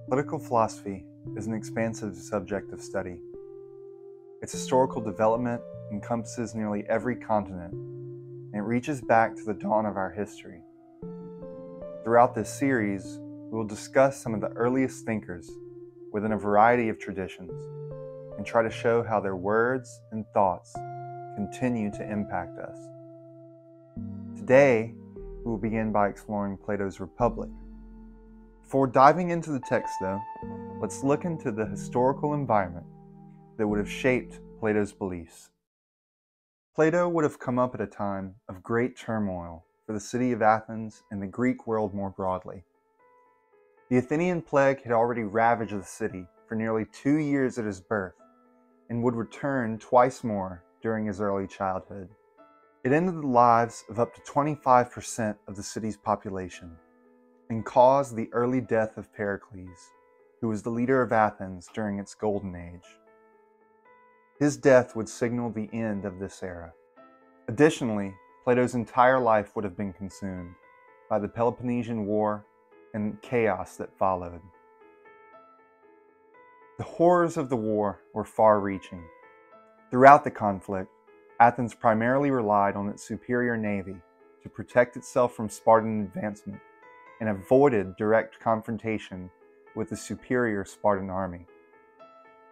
Political philosophy is an expansive subject of study. Its historical development encompasses nearly every continent, and it reaches back to the dawn of our history. Throughout this series, we will discuss some of the earliest thinkers within a variety of traditions and try to show how their words and thoughts continue to impact us. Today, we will begin by exploring Plato's Republic. Before diving into the text, though, let's look into the historical environment that would have shaped Plato's beliefs. Plato would have come up at a time of great turmoil for the city of Athens and the Greek world more broadly. The Athenian plague had already ravaged the city for nearly 2 years at his birth and would return twice more during his early childhood. It ended the lives of up to 25% of the city's population and caused the early death of Pericles, who was the leader of Athens during its golden age. His death would signal the end of this era. Additionally, Plato's entire life would have been consumed by the Peloponnesian War and chaos that followed. The horrors of the war were far-reaching. Throughout the conflict, Athens primarily relied on its superior navy to protect itself from Spartan advancement and avoided direct confrontation with the superior Spartan army.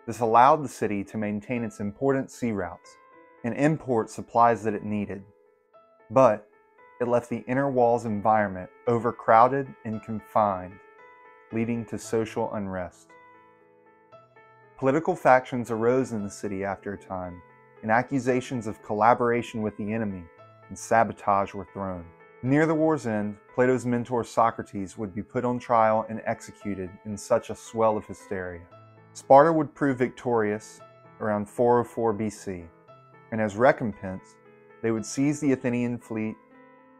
This allowed the city to maintain its important sea routes and import supplies that it needed, but it left the inner walls environment overcrowded and confined, leading to social unrest. Political factions arose in the city after a time, and accusations of collaboration with the enemy and sabotage were thrown. Near the war's end, Plato's mentor Socrates would be put on trial and executed in such a swell of hysteria. Sparta would prove victorious around 404 BC, and as recompense, they would seize the Athenian fleet,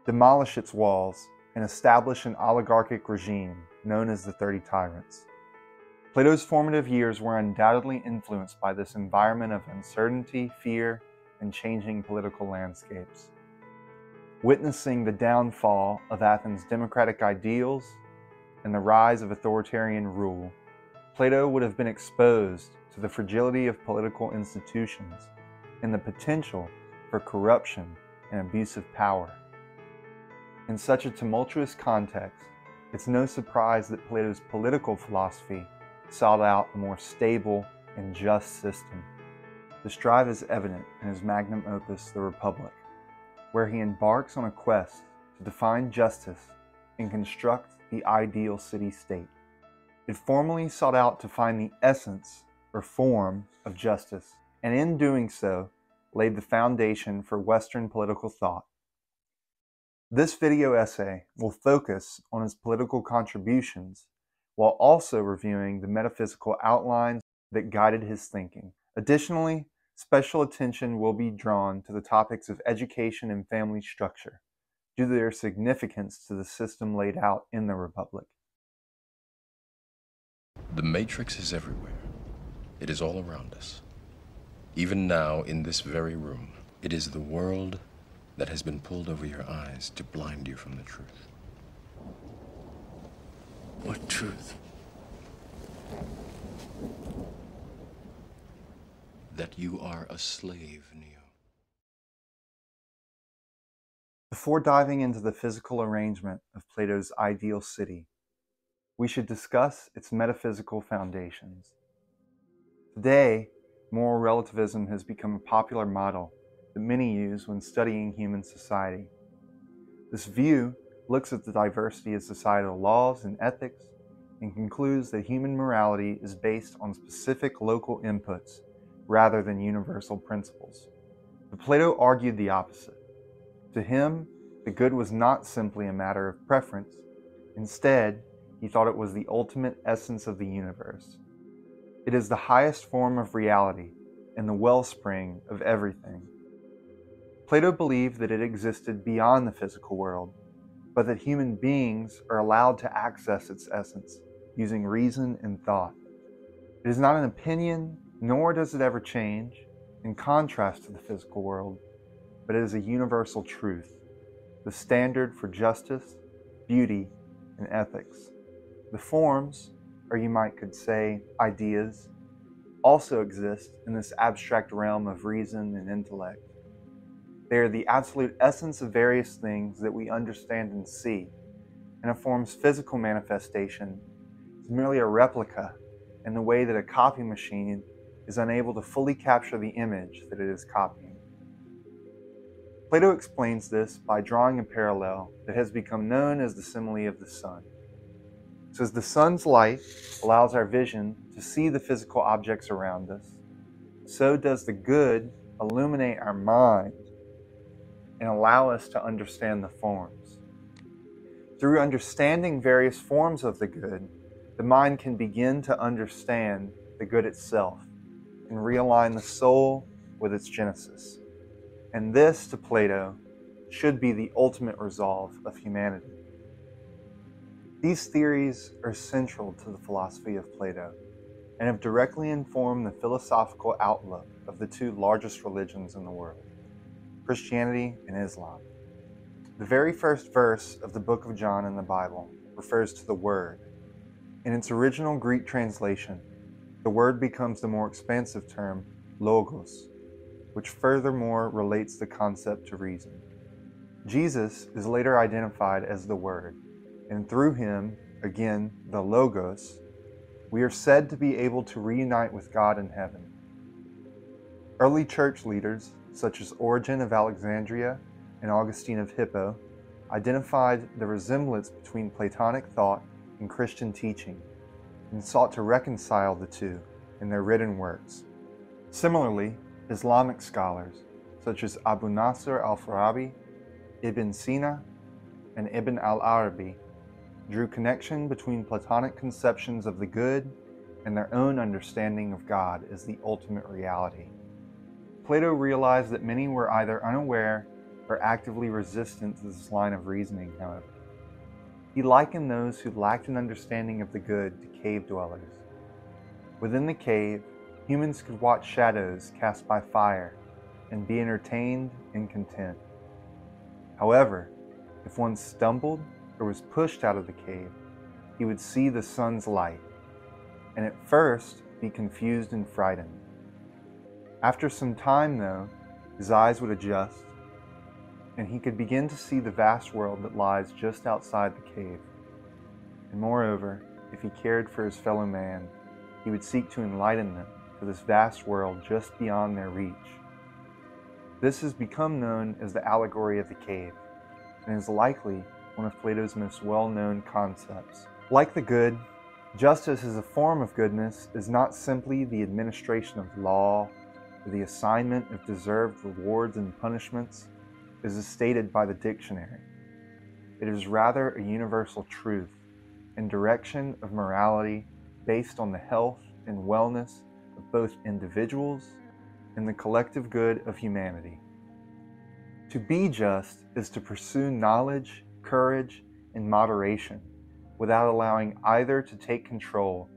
demolish its walls, and establish an oligarchic regime known as the 30 Tyrants. Plato's formative years were undoubtedly influenced by this environment of uncertainty, fear, and changing political landscapes. Witnessing the downfall of Athens' democratic ideals and the rise of authoritarian rule, Plato would have been exposed to the fragility of political institutions and the potential for corruption and abuse of power. In such a tumultuous context, it's no surprise that Plato's political philosophy sought out a more stable and just system. This drive is evident in his magnum opus, The Republic, where he embarks on a quest to define justice and construct the ideal city-state. It formally sought out to find the essence or form of justice, and in doing so, laid the foundation for Western political thought. This video essay will focus on his political contributions while also reviewing the metaphysical outlines that guided his thinking. Additionally, special attention will be drawn to the topics of education and family structure due to their significance to the system laid out in the Republic. The Matrix is everywhere. It is all around us. Even now, in this very room, it is the world that has been pulled over your eyes to blind you from the truth. What truth? That you are a slave, Neo. Before diving into the physical arrangement of Plato's ideal city, we should discuss its metaphysical foundations. Today, moral relativism has become a popular model that many use when studying human society. This view looks at the diversity of societal laws and ethics and concludes that human morality is based on specific local inputs rather than universal principles. But Plato argued the opposite. To him, the good was not simply a matter of preference. Instead, he thought it was the ultimate essence of the universe. It is the highest form of reality and the wellspring of everything. Plato believed that it existed beyond the physical world, but that human beings are allowed to access its essence using reason and thought. It is not an opinion, nor does it ever change, in contrast to the physical world, but it is a universal truth, the standard for justice, beauty, and ethics. The forms, or you could say ideas, also exist in this abstract realm of reason and intellect. They are the absolute essence of various things that we understand and see, and a form's physical manifestation is merely a replica in the way that a copy machine is unable to fully capture the image that it is copying. Plato explains this by drawing a parallel that has become known as the simile of the sun. So as the sun's light allows our vision to see the physical objects around us, so does the good illuminate our mind and allow us to understand the forms. Through understanding various forms of the good, the mind can begin to understand the good itself and realign the soul with its genesis. And this, to Plato, should be the ultimate resolve of humanity. These theories are central to the philosophy of Plato and have directly informed the philosophical outlook of the two largest religions in the world, Christianity and Islam. The very first verse of the book of John in the Bible refers to the Word. In its original Greek translation, the word becomes the more expansive term logos, which furthermore relates the concept to reason. Jesus is later identified as the Word, and through him, again, the Logos, we are said to be able to reunite with God in heaven. Early church leaders, such as Origen of Alexandria and Augustine of Hippo, identified the resemblance between Platonic thought and Christian teaching and sought to reconcile the two in their written works. Similarly, Islamic scholars, such as Abu Nasr al-Farabi, Ibn Sina, and Ibn al-Arabi, drew connection between Platonic conceptions of the good and their own understanding of God as the ultimate reality. Plato realized that many were either unaware or actively resistant to this line of reasoning, however. He likened those who lacked an understanding of the good to cave dwellers. Within the cave, humans could watch shadows cast by fire and be entertained and content. However, if one stumbled or was pushed out of the cave, he would see the sun's light, and at first be confused and frightened. After some time, though, his eyes would adjust, and he could begin to see the vast world that lies just outside the cave. And moreover, if he cared for his fellow man, he would seek to enlighten them to this vast world just beyond their reach. This has become known as the allegory of the cave, and is likely one of Plato's most well-known concepts. Like the good, justice as a form of goodness is not simply the administration of law or the assignment of deserved rewards and punishments, as is stated by the dictionary. It is rather a universal truth and direction of morality based on the health and wellness of both individuals and the collective good of humanity. To be just is to pursue knowledge, courage, and moderation without allowing either to take control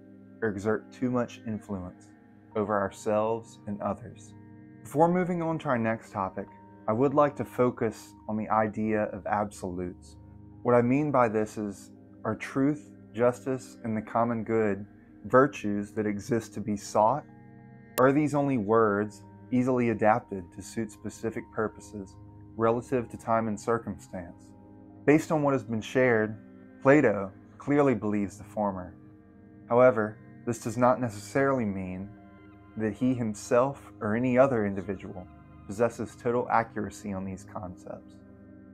or exert too much influence over ourselves and others. Before moving on to our next topic, I would like to focus on the idea of absolutes. What I mean by this is, are truth, justice, and the common good virtues that exist to be sought? Or are these only words easily adapted to suit specific purposes relative to time and circumstance? Based on what has been shared, Plato clearly believes the former. However, this does not necessarily mean that he himself or any other individual possesses total accuracy on these concepts.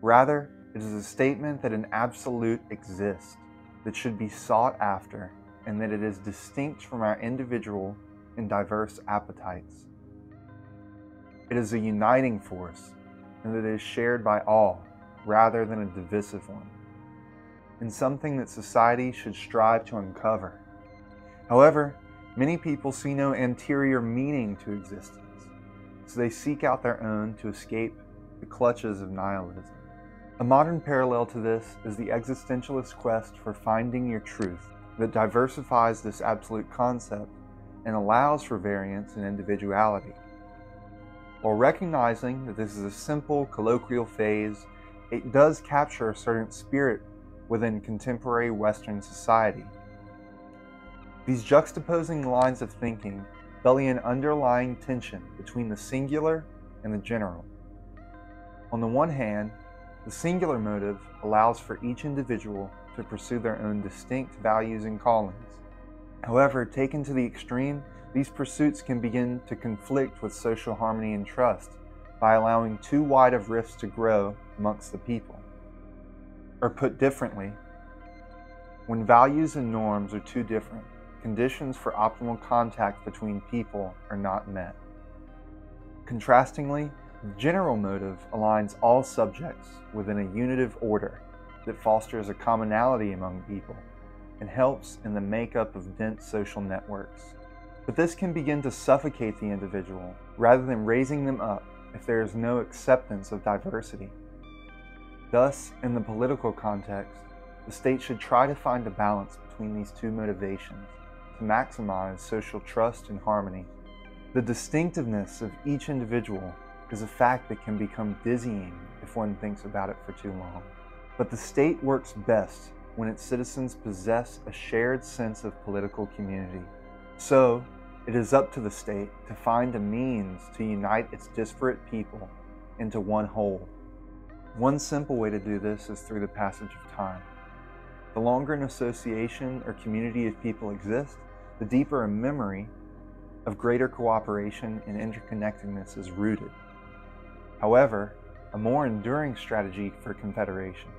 Rather, it is a statement that an absolute exists that should be sought after, and that it is distinct from our individual and diverse appetites. It is a uniting force, and that it is shared by all, rather than a divisive one, and something that society should strive to uncover. However, many people see no anterior meaning to existence, so they seek out their own to escape the clutches of nihilism. A modern parallel to this is the existentialist quest for finding your truth that diversifies this absolute concept and allows for variance and individuality. While recognizing that this is a simple colloquial phase, it does capture a certain spirit within contemporary Western society. These juxtaposing lines of thinking belly an underlying tension between the singular and the general. On the one hand, the singular motive allows for each individual to pursue their own distinct values and callings. However, taken to the extreme, these pursuits can begin to conflict with social harmony and trust by allowing too wide of rifts to grow amongst the people. Or put differently, when values and norms are too different, conditions for optimal contact between people are not met. Contrastingly, the general motive aligns all subjects within a unitive order that fosters a commonality among people and helps in the makeup of dense social networks. But this can begin to suffocate the individual rather than raising them up if there is no acceptance of diversity. Thus, in the political context, the state should try to find a balance between these two motivations to maximize social trust and harmony. The distinctiveness of each individual is a fact that can become dizzying if one thinks about it for too long. But the state works best when its citizens possess a shared sense of political community. So, it is up to the state to find a means to unite its disparate people into one whole. One simple way to do this is through the passage of time. The longer an association or community of people exist, the deeper a memory of greater cooperation and interconnectedness is rooted. However, a more enduring strategy for confederation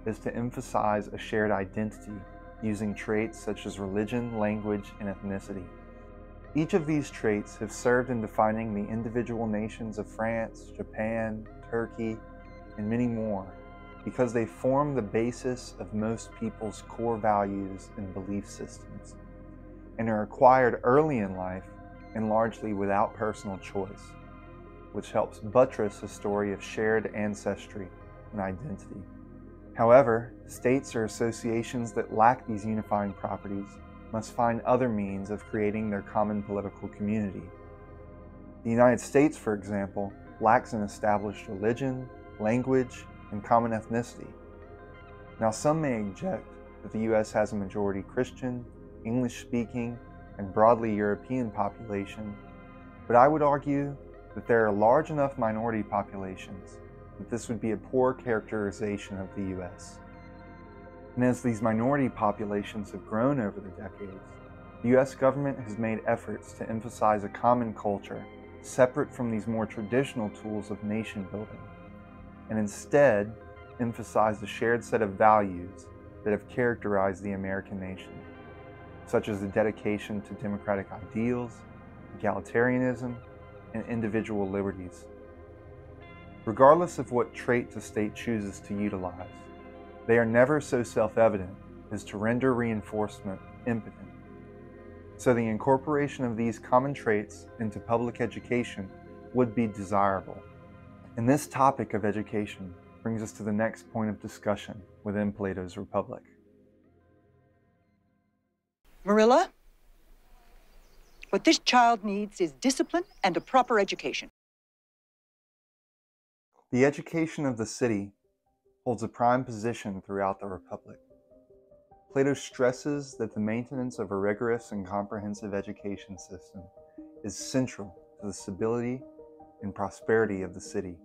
is to emphasize a shared identity using traits such as religion, language, and ethnicity. Each of these traits have served in defining the individual nations of France, Japan, Turkey, and many more, because they form the basis of most people's core values and belief systems, and are acquired early in life and largely without personal choice, which helps buttress a story of shared ancestry and identity. However, states or associations that lack these unifying properties must find other means of creating their common political community. The United States, for example, lacks an established religion, language, and common ethnicity. Now, some may object that the U.S. has a majority Christian, English-speaking, and broadly European population, but I would argue that there are large enough minority populations that this would be a poor characterization of the U.S. And as these minority populations have grown over the decades, the U.S. government has made efforts to emphasize a common culture separate from these more traditional tools of nation building, and instead emphasize a shared set of values that have characterized the American nation, such as the dedication to democratic ideals, egalitarianism, and individual liberties. Regardless of what trait the state chooses to utilize, they are never so self-evident as to render reinforcement impotent. So the incorporation of these common traits into public education would be desirable. And this topic of education brings us to the next point of discussion within Plato's Republic. Marilla, what this child needs is discipline and a proper education. The education of the city holds a prime position throughout the Republic. Plato stresses that the maintenance of a rigorous and comprehensive education system is central to the stability and prosperity of the city.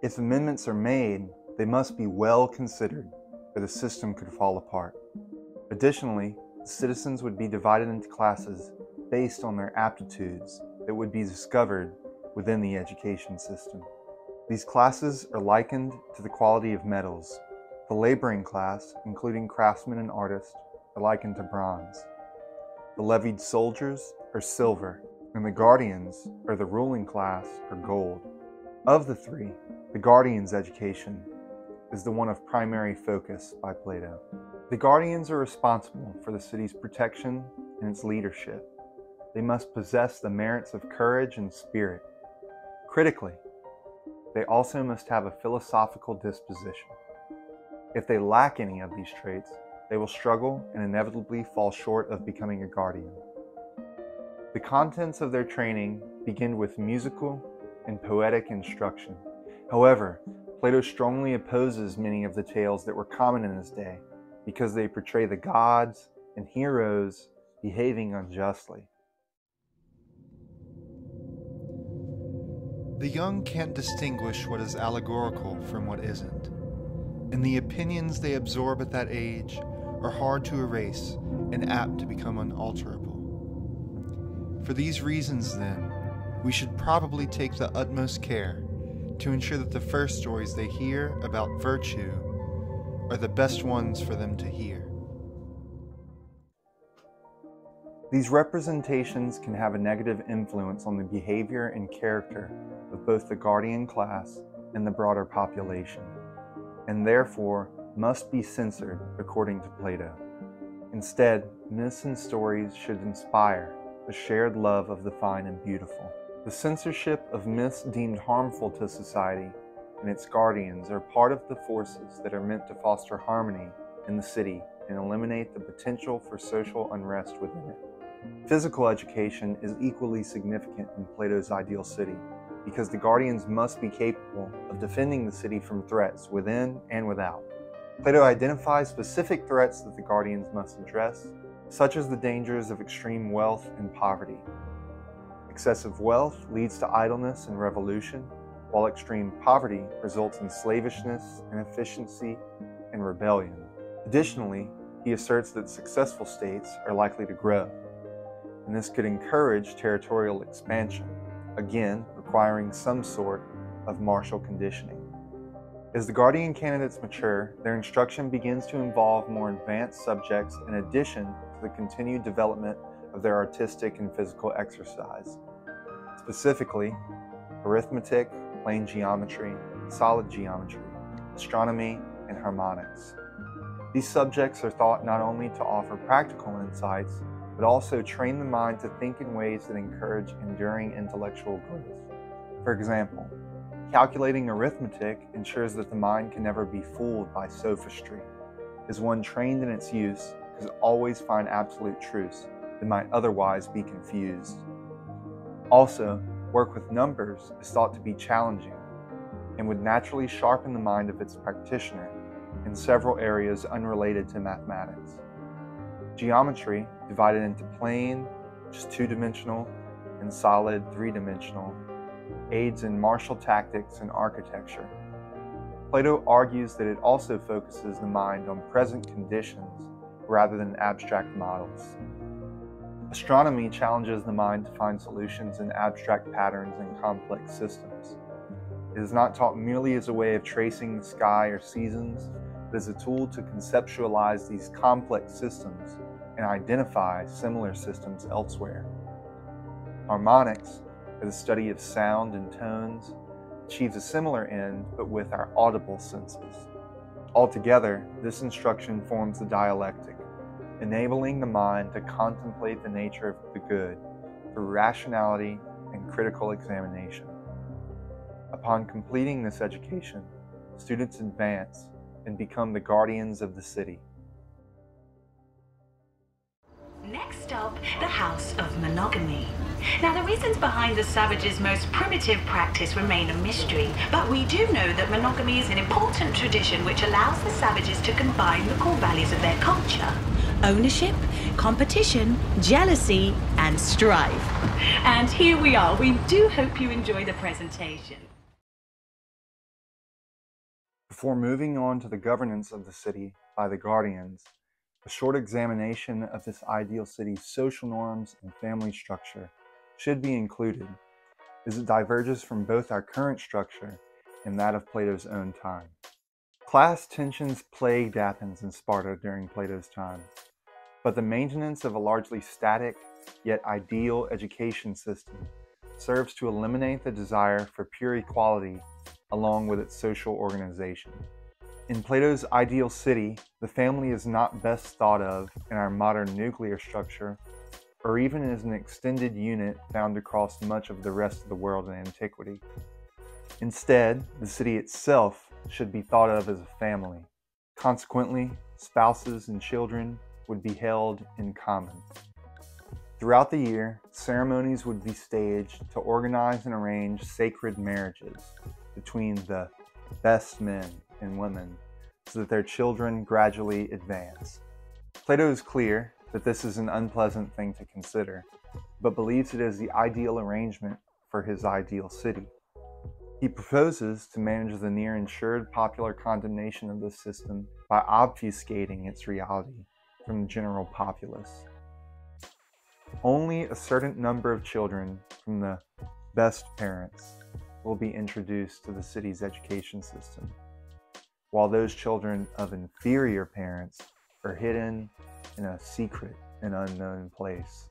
If amendments are made, they must be well considered, or the system could fall apart. Additionally, the citizens would be divided into classes based on their aptitudes that would be discovered within the education system. These classes are likened to the quality of metals. The laboring class, including craftsmen and artists, are likened to bronze. The levied soldiers are silver, and the guardians, or the ruling class, are gold. Of the three, the guardian's education is the one of primary focus by Plato. The guardians are responsible for the city's protection and its leadership. They must possess the merits of courage and spirit. Critically, they also must have a philosophical disposition. If they lack any of these traits, they will struggle and inevitably fall short of becoming a guardian. The contents of their training begin with musical and poetic instruction. However, Plato strongly opposes many of the tales that were common in his day because they portray the gods and heroes behaving unjustly. The young can't distinguish what is allegorical from what isn't, and the opinions they absorb at that age are hard to erase and apt to become unalterable. For these reasons, then, we should probably take the utmost care to ensure that the first stories they hear about virtue are the best ones for them to hear. These representations can have a negative influence on the behavior and character of both the guardian class and the broader population, and therefore must be censored according to Plato. Instead, myths and stories should inspire a shared love of the fine and beautiful. The censorship of myths deemed harmful to society and its guardians are part of the forces that are meant to foster harmony in the city and eliminate the potential for social unrest within it. Physical education is equally significant in Plato's ideal city because the guardians must be capable of defending the city from threats within and without. Plato identifies specific threats that the guardians must address, such as the dangers of extreme wealth and poverty. Excessive wealth leads to idleness and revolution, while extreme poverty results in slavishness, inefficiency, and rebellion. Additionally, he asserts that successful states are likely to grow, and this could encourage territorial expansion, again requiring some sort of martial conditioning. As the guardian candidates mature, their instruction begins to involve more advanced subjects in addition to the continued development of their artistic and physical exercise. Specifically, arithmetic, plane geometry, solid geometry, astronomy, and harmonics. These subjects are thought not only to offer practical insights, but also train the mind to think in ways that encourage enduring intellectual growth. For example, calculating arithmetic ensures that the mind can never be fooled by sophistry, as one trained in its use could always find absolute truths that might otherwise be confused. Also, work with numbers is thought to be challenging and would naturally sharpen the mind of its practitioner in several areas unrelated to mathematics. Geometry, divided into plane, which is two-dimensional, and solid, three-dimensional, aids in martial tactics and architecture. Plato argues that it also focuses the mind on present conditions rather than abstract models. Astronomy challenges the mind to find solutions in abstract patterns and complex systems. It is not taught merely as a way of tracing the sky or seasons, but as a tool to conceptualize these complex systems and identify similar systems elsewhere. Harmonics, or the study of sound and tones, achieves a similar end but with our audible senses. Altogether, this instruction forms the dialectic, enabling the mind to contemplate the nature of the good through rationality and critical examination. Upon completing this education, students advance and become the guardians of the city. Next up, the House of Monogamy. Now, the reasons behind the savages' most primitive practice remain a mystery, but we do know that monogamy is an important tradition which allows the savages to combine the core values of their culture: ownership, competition, jealousy, and strife. And here we are. We do hope you enjoy the presentation. Before moving on to the governance of the city by the guardians, a short examination of this ideal city's social norms and family structure should be included, as it diverges from both our current structure and that of Plato's own time. Class tensions plagued Athens and Sparta during Plato's time, but the maintenance of a largely static yet ideal education system serves to eliminate the desire for pure equality along with its social organization. In Plato's ideal city, the family is not best thought of in our modern nuclear structure, or even as an extended unit found across much of the rest of the world in antiquity. Instead, the city itself should be thought of as a family. Consequently, spouses and children would be held in common. Throughout the year, ceremonies would be staged to organize and arrange sacred marriages between the best men and women so that their children gradually advance. Plato is clear that this is an unpleasant thing to consider, but believes it is the ideal arrangement for his ideal city. He proposes to manage the near ensured popular condemnation of this system by obfuscating its reality from the general populace. Only a certain number of children from the best parents will be introduced to the city's education system, while those children of inferior parents are hidden in a secret and unknown place.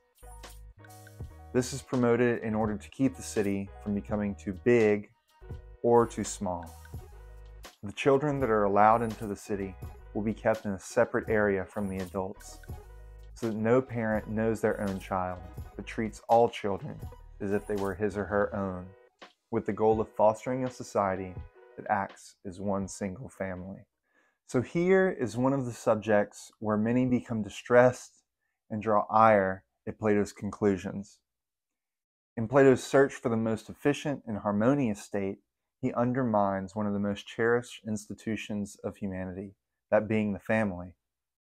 This is promoted in order to keep the city from becoming too big or too small. The children that are allowed into the city will be kept in a separate area from the adults, so that no parent knows their own child, but treats all children as if they were his or her own, with the goal of fostering a society that acts as one single family. So here is one of the subjects where many become distressed and draw ire at Plato's conclusions. In Plato's search for the most efficient and harmonious state, he undermines one of the most cherished institutions of humanity, that being the family.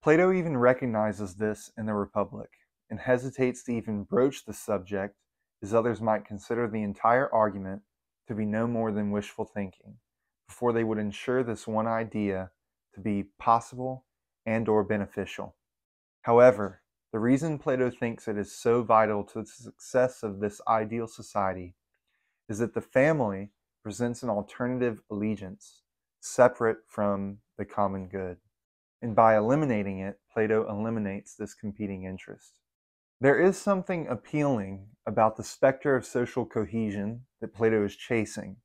Plato even recognizes this in the Republic, and hesitates to even broach the subject, as others might consider the entire argument to be no more than wishful thinking, before they would ensure this one idea to be possible and or beneficial. However, the reason Plato thinks it is so vital to the success of this ideal society is that the family presents an alternative allegiance, separate from the common good. And by eliminating it, Plato eliminates this competing interest. There is something appealing about the specter of social cohesion that Plato is chasing,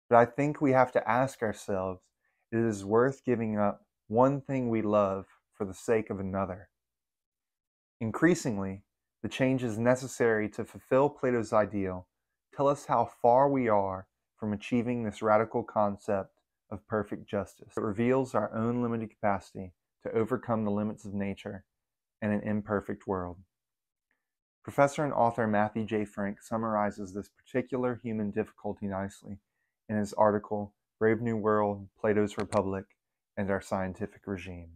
but I think we have to ask ourselves, it is worth giving up one thing we love for the sake of another. Increasingly, the changes necessary to fulfill Plato's ideal tell us how far we are from achieving this radical concept of perfect justice. It reveals our own limited capacity to overcome the limits of nature and an imperfect world. Professor and author Matthew J. Frank summarizes this particular human difficulty nicely in his article, Brave New World, Plato's Republic, and Our Scientific Regime.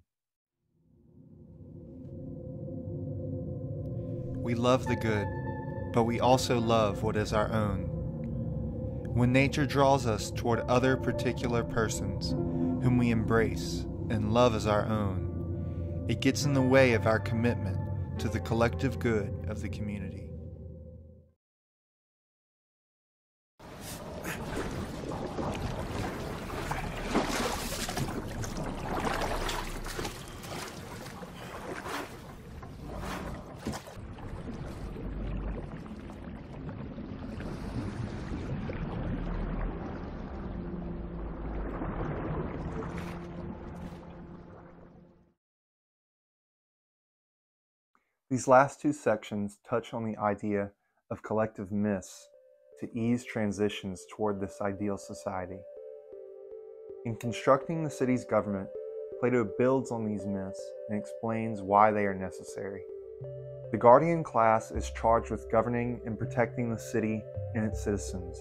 We love the good, but we also love what is our own. When nature draws us toward other particular persons, whom we embrace and love as our own, it gets in the way of our commitment to the collective good of the community. These last two sections touch on the idea of collective myths to ease transitions toward this ideal society. In constructing the city's government, Plato builds on these myths and explains why they are necessary. The guardian class is charged with governing and protecting the city and its citizens.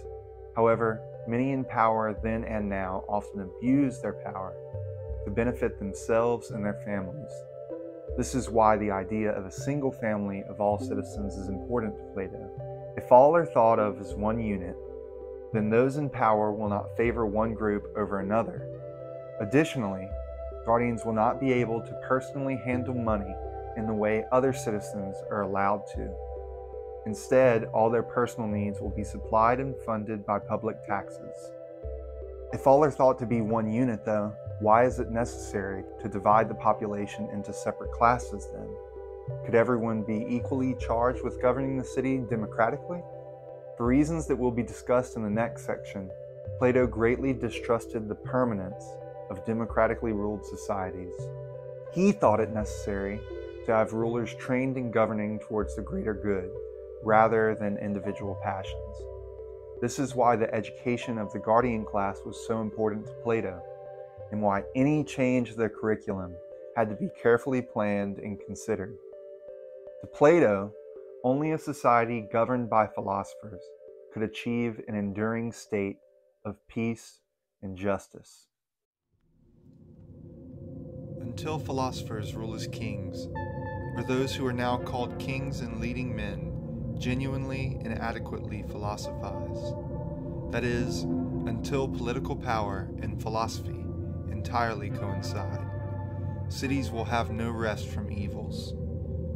However, many in power then and now often abuse their power to benefit themselves and their families. This is why the idea of a single family of all citizens is important to Plato. If all are thought of as one unit, then those in power will not favor one group over another. Additionally, guardians will not be able to personally handle money in the way other citizens are allowed to. Instead, all their personal needs will be supplied and funded by public taxes. If all are thought to be one unit, though, why is it necessary to divide the population into separate classes then? Could everyone be equally charged with governing the city democratically? For reasons that will be discussed in the next section, Plato greatly distrusted the permanence of democratically ruled societies. He thought it necessary to have rulers trained in governing towards the greater good, rather than individual passions. This is why the education of the guardian class was so important to Plato, and why any change to the curriculum had to be carefully planned and considered. To Plato, only a society governed by philosophers could achieve an enduring state of peace and justice. Until philosophers rule as kings, or those who are now called kings and leading men, genuinely and adequately philosophize. That is, until political power and philosophy entirely coincide, cities will have no rest from evils,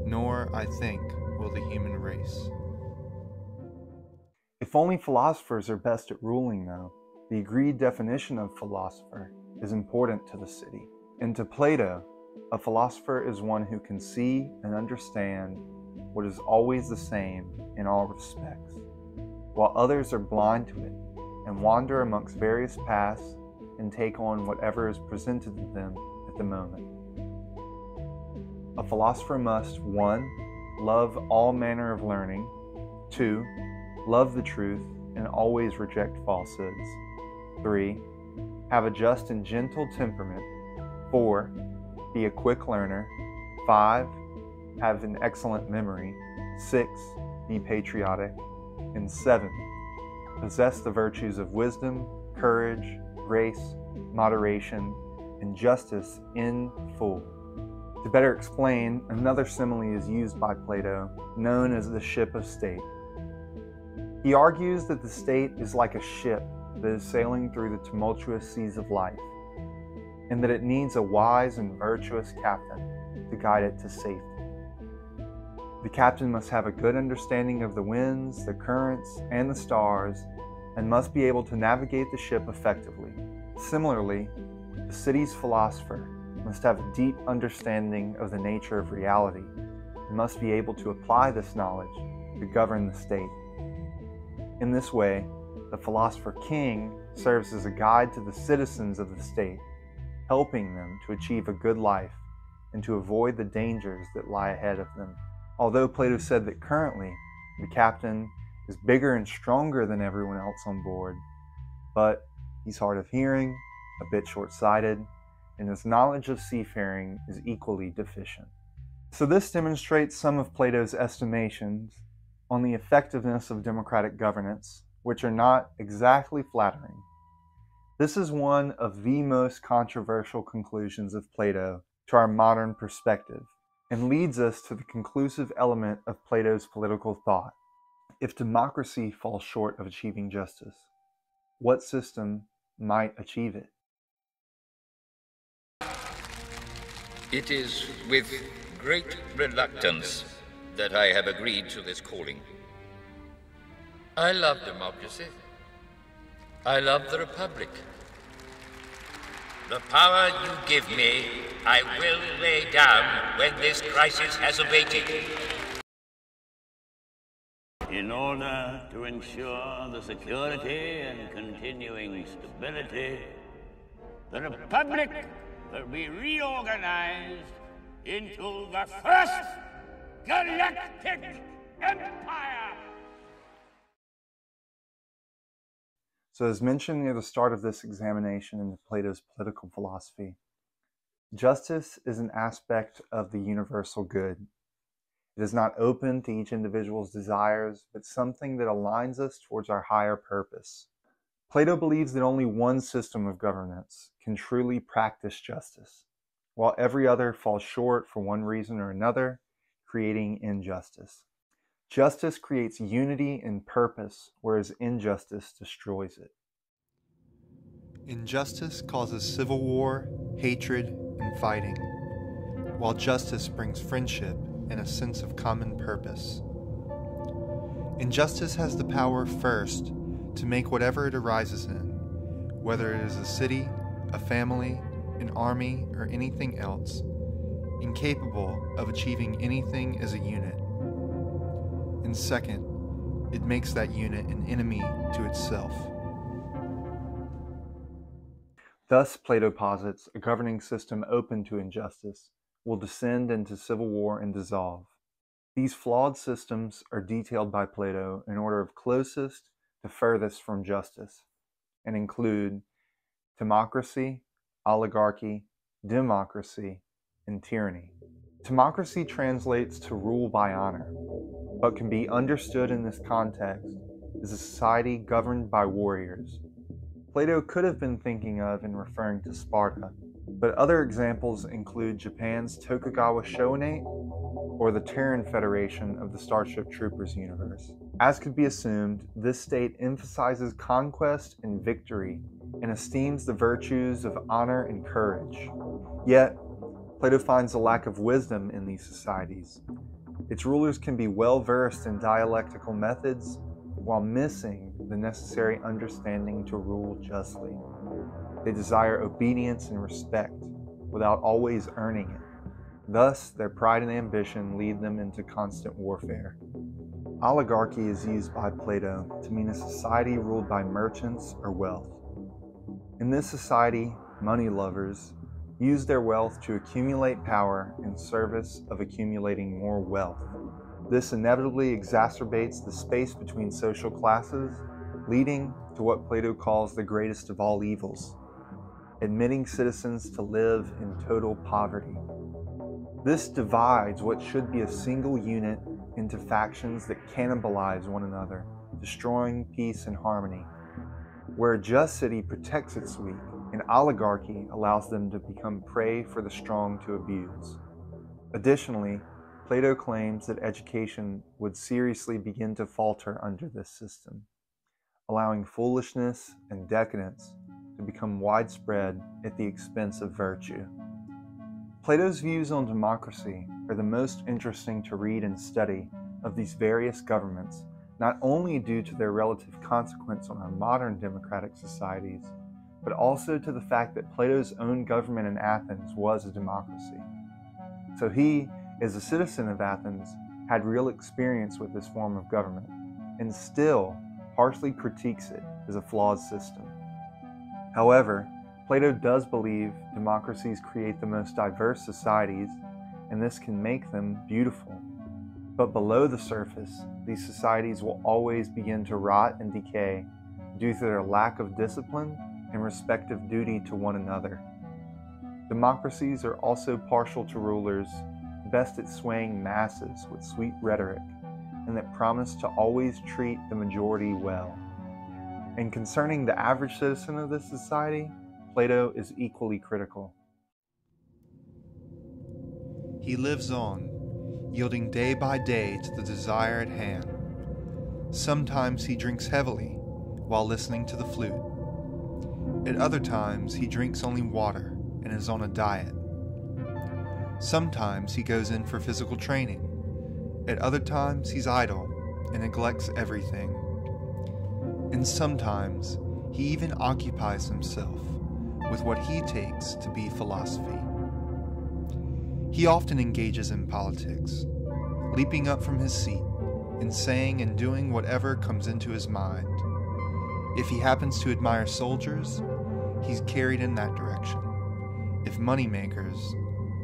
nor, I think, will the human race. If only philosophers are best at ruling, though, the agreed definition of philosopher is important to the city. And to Plato, a philosopher is one who can see and understand what is always the same in all respects, while others are blind to it and wander amongst various paths and take on whatever is presented to them at the moment. A philosopher must 1. Love all manner of learning, 2. Love the truth and always reject falsehoods, 3. Have a just and gentle temperament, 4. Be a quick learner, 5. Have an excellent memory, 6. Be patriotic, and 7. Possess the virtues of wisdom, courage, grace, moderation, and justice in full. To better explain, another simile is used by Plato, known as the ship of state. He argues that the state is like a ship that is sailing through the tumultuous seas of life, and that it needs a wise and virtuous captain to guide it to safety. The captain must have a good understanding of the winds, the currents, and the stars, and must be able to navigate the ship effectively. Similarly, the city's philosopher must have a deep understanding of the nature of reality and must be able to apply this knowledge to govern the state. In this way, the philosopher king serves as a guide to the citizens of the state, helping them to achieve a good life and to avoid the dangers that lie ahead of them. Although Plato said that currently the captain is bigger and stronger than everyone else on board, but he's hard of hearing, a bit short-sighted, and his knowledge of seafaring is equally deficient. So this demonstrates some of Plato's estimations on the effectiveness of democratic governance, which are not exactly flattering. This is one of the most controversial conclusions of Plato to our modern perspective, and leads us to the conclusive element of Plato's political thought. If democracy falls short of achieving justice, what system might achieve it? It is with great reluctance that I have agreed to this calling. I love democracy. I love the Republic. The power you give me, I will lay down when this crisis has abated. In order to ensure the security and continuing stability, the Republic will be reorganized into the First Galactic Empire. So as mentioned near the start of this examination into Plato's political philosophy, justice is an aspect of the universal good. It is not open to each individual's desires, but something that aligns us towards our higher purpose. Plato believes that only one system of governance can truly practice justice, while every other falls short for one reason or another, creating injustice. Justice creates unity and purpose, whereas injustice destroys it. Injustice causes civil war, hatred, and fighting, while justice brings friendship and a sense of common purpose. Injustice has the power first to make whatever it arises in, whether it is a city, a family, an army, or anything else, incapable of achieving anything as a unit. And second, it makes that unit an enemy to itself. Thus, Plato posits a governing system open to injustice will descend into civil war and dissolve. These flawed systems are detailed by Plato in order of closest to furthest from justice, and include timocracy, oligarchy, democracy, and tyranny. Timocracy translates to rule by honor, but can be understood in this context as a society governed by warriors. Plato could have been thinking of and referring to Sparta, but other examples include Japan's Tokugawa shogunate or the Terran Federation of the Starship Troopers universe. As could be assumed, this state emphasizes conquest and victory and esteems the virtues of honor and courage. Yet, Plato finds a lack of wisdom in these societies. Its rulers can be well versed in dialectical methods while missing the necessary understanding to rule justly. They desire obedience and respect without always earning it. Thus, their pride and ambition lead them into constant warfare. Oligarchy is used by Plato to mean a society ruled by merchants or wealth. In this society, money lovers use their wealth to accumulate power in service of accumulating more wealth. This inevitably exacerbates the space between social classes, leading to what Plato calls the greatest of all evils, admitting citizens to live in total poverty. This divides what should be a single unit into factions that cannibalize one another, destroying peace and harmony. Where a just city protects its weak, an oligarchy allows them to become prey for the strong to abuse. Additionally, Plato claims that education would seriously begin to falter under this system, allowing foolishness and decadence to become widespread at the expense of virtue. Plato's views on democracy are the most interesting to read and study of these various governments, not only due to their relative consequence on our modern democratic societies, but also to the fact that Plato's own government in Athens was a democracy. So he, as a citizen of Athens, had real experience with this form of government, and still harshly critiques it as a flawed system. However, Plato does believe democracies create the most diverse societies, and this can make them beautiful. But below the surface, these societies will always begin to rot and decay due to their lack of discipline and respective duty to one another. Democracies are also partial to rulers best at swaying masses with sweet rhetoric and that promise to always treat the majority well. And concerning the average citizen of this society, Plato is equally critical. He lives on, yielding day by day to the desire at hand. Sometimes he drinks heavily while listening to the flute. At other times he drinks only water and is on a diet. Sometimes he goes in for physical training. At other times he's idle and neglects everything. And sometimes he even occupies himself with what he takes to be philosophy. He often engages in politics, leaping up from his seat and saying and doing whatever comes into his mind. If he happens to admire soldiers, he's carried in that direction. If moneymakers,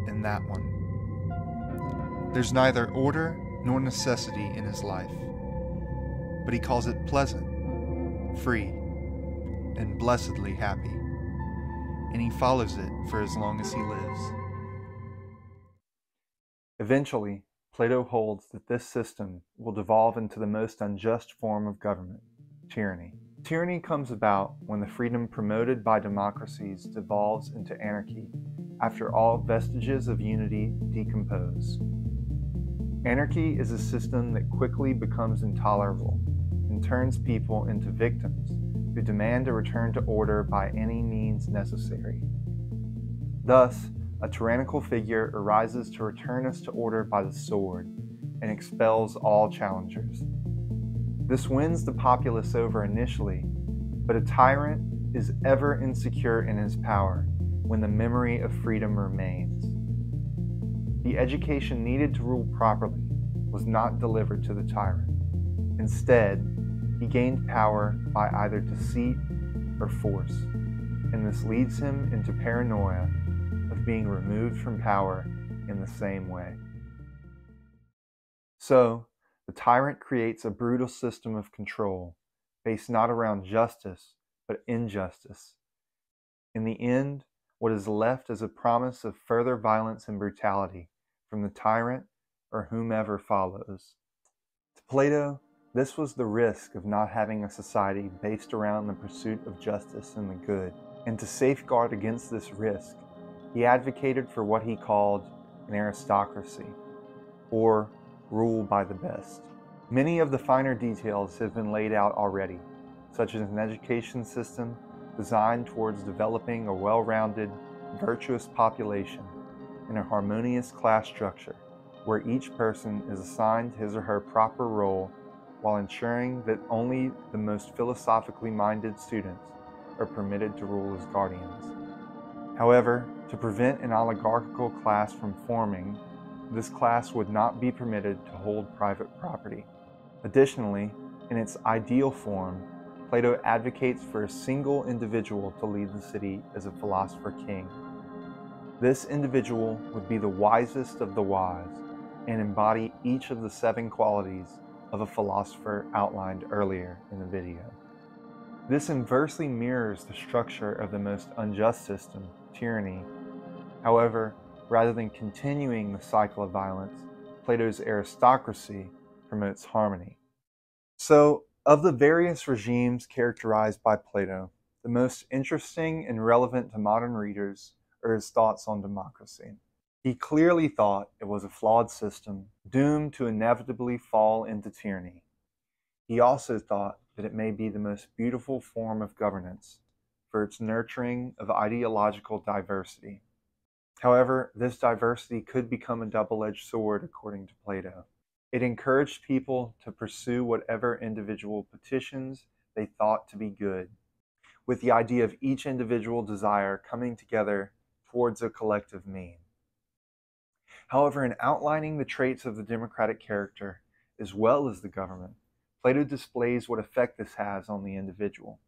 in that one. There's neither order nor necessity in his life, but he calls it pleasant, free, and blessedly happy, and he follows it for as long as he lives. Eventually, Plato holds that this system will devolve into the most unjust form of government, tyranny. Tyranny comes about when the freedom promoted by democracies devolves into anarchy after all vestiges of unity decompose. Anarchy is a system that quickly becomes intolerable and turns people into victims who demand a return to order by any means necessary. Thus, a tyrannical figure arises to return us to order by the sword and expels all challengers. This wins the populace over initially, but a tyrant is ever insecure in his power when the memory of freedom remains. The education needed to rule properly was not delivered to the tyrant. Instead, he gained power by either deceit or force, and this leads him into paranoia of being removed from power in the same way. So, the tyrant creates a brutal system of control based not around justice, but injustice. In the end, what is left is a promise of further violence and brutality from the tyrant or whomever follows. To Plato, this was the risk of not having a society based around the pursuit of justice and the good. And to safeguard against this risk, he advocated for what he called an aristocracy. or rule by the best. Many of the finer details have been laid out already, such as an education system designed towards developing a well-rounded, virtuous population in a harmonious class structure where each person is assigned his or her proper role while ensuring that only the most philosophically minded students are permitted to rule as guardians. However, to prevent an oligarchical class from forming, this class would not be permitted to hold private property. Additionally, in its ideal form, Plato advocates for a single individual to lead the city as a philosopher king. This individual would be the wisest of the wise and embody each of the 7 qualities of a philosopher outlined earlier in the video. This inversely mirrors the structure of the most unjust system, tyranny. However, rather than continuing the cycle of violence, Plato's aristocracy promotes harmony. So, of the various regimes characterized by Plato, the most interesting and relevant to modern readers are his thoughts on democracy. He clearly thought it was a flawed system, doomed to inevitably fall into tyranny. He also thought that it may be the most beautiful form of governance for its nurturing of ideological diversity. However, this diversity could become a double-edged sword, according to Plato. It encouraged people to pursue whatever individual petitions they thought to be good, with the idea of each individual desire coming together towards a collective mean. However, in outlining the traits of the democratic character, as well as the government, Plato displays what effect this has on the individual.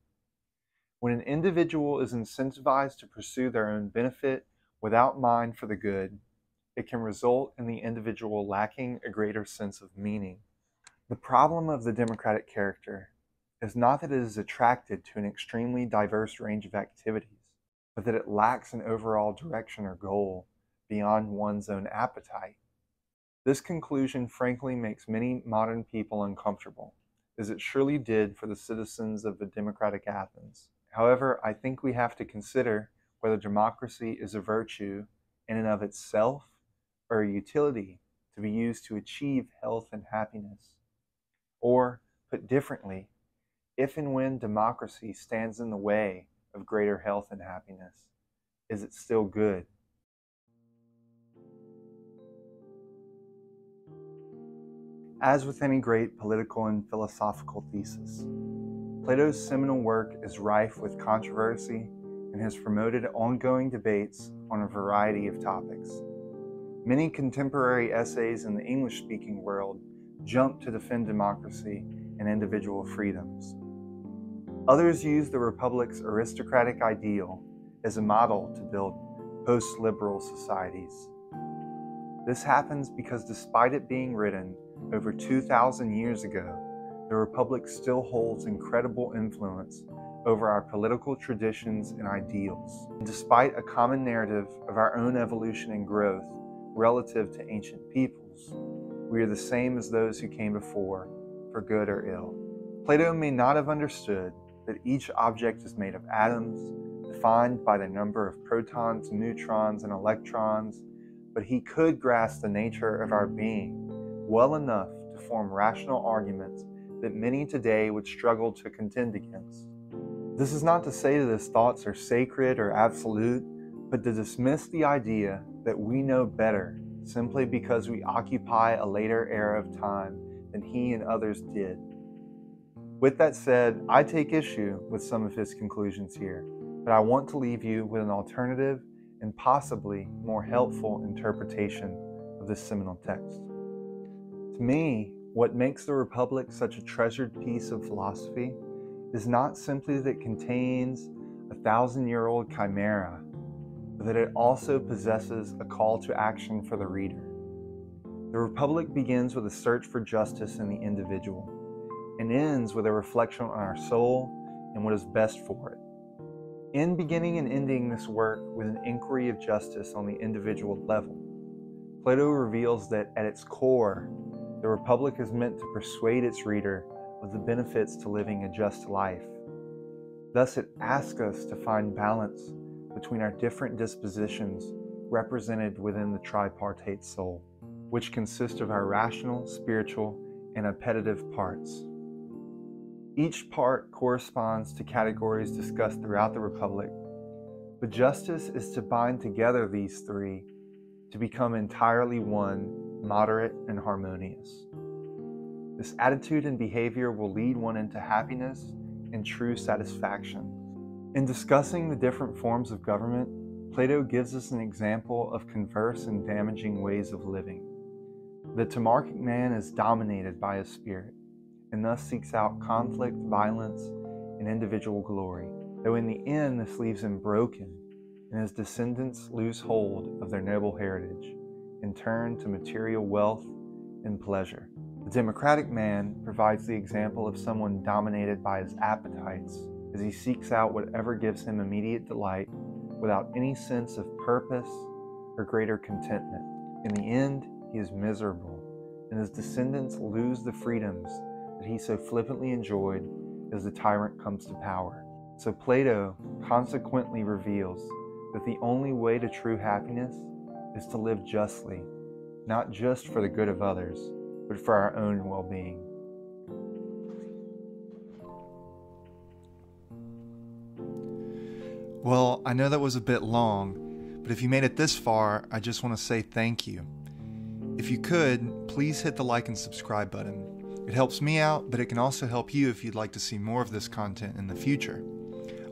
When an individual is incentivized to pursue their own benefit without mind for the good, it can result in the individual lacking a greater sense of meaning. The problem of the democratic character is not that it is attracted to an extremely diverse range of activities, but that it lacks an overall direction or goal beyond one's own appetite. This conclusion frankly makes many modern people uncomfortable, as it surely did for the citizens of the democratic Athens. However, I think we have to consider whether democracy is a virtue in and of itself or a utility to be used to achieve health and happiness. Or, put differently, if and when democracy stands in the way of greater health and happiness, is it still good? As with any great political and philosophical thesis, Plato's seminal work is rife with controversy and has promoted ongoing debates on a variety of topics. Many contemporary essays in the English-speaking world jump to defend democracy and individual freedoms. Others use the Republic's aristocratic ideal as a model to build post-liberal societies. This happens because despite it being written over 2,000 years ago, the Republic still holds incredible influence over our political traditions and ideals. And despite a common narrative of our own evolution and growth relative to ancient peoples, we are the same as those who came before, for good or ill. Plato may not have understood that each object is made of atoms, defined by the number of protons, neutrons, and electrons, but he could grasp the nature of our being well enough to form rational arguments that many today would struggle to contend against. This is not to say that his thoughts are sacred or absolute, but to dismiss the idea that we know better simply because we occupy a later era of time than he and others did. With that said, I take issue with some of his conclusions here, but I want to leave you with an alternative and possibly more helpful interpretation of this seminal text. To me, what makes the Republic such a treasured piece of philosophy is not simply that it contains a 1,000-year-old chimera, but that it also possesses a call to action for the reader. The Republic begins with a search for justice in the individual, and ends with a reflection on our soul and what is best for it. In beginning and ending this work with an inquiry of justice on the individual level, Plato reveals that at its core, the Republic is meant to persuade its reader of the benefits to living a just life. Thus, it asks us to find balance between our different dispositions represented within the tripartite soul. which consist of our rational, spiritual, and appetitive parts. Each part corresponds to categories discussed throughout the Republic, but justice is to bind together these three to become entirely one, moderate and harmonious. This attitude and behavior will lead one into happiness and true satisfaction. In discussing the different forms of government, Plato gives us an example of converse and damaging ways of living. The Tamarchic man is dominated by his spirit, and thus seeks out conflict, violence, and individual glory, though in the end this leaves him broken, and his descendants lose hold of their noble heritage, and turn to material wealth and pleasure. The democratic man provides the example of someone dominated by his appetites, as he seeks out whatever gives him immediate delight without any sense of purpose or greater contentment. In the end, he is miserable, and his descendants lose the freedoms that he so flippantly enjoyed as the tyrant comes to power. So Plato consequently reveals that the only way to true happiness is to live justly, not just for the good of others, but for our own well-being. Well, I know that was a bit long, but if you made it this far, I just want to say thank you. If you could, please hit the like and subscribe button. It helps me out, but it can also help you if you'd like to see more of this content in the future.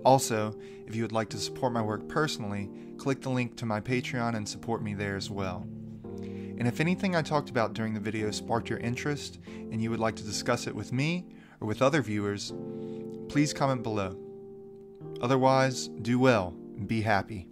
Also, if you would like to support my work personally, click the link to my Patreon and support me there as well. And if anything I talked about during the video sparked your interest and you would like to discuss it with me or with other viewers, please comment below. Otherwise, do well and be happy.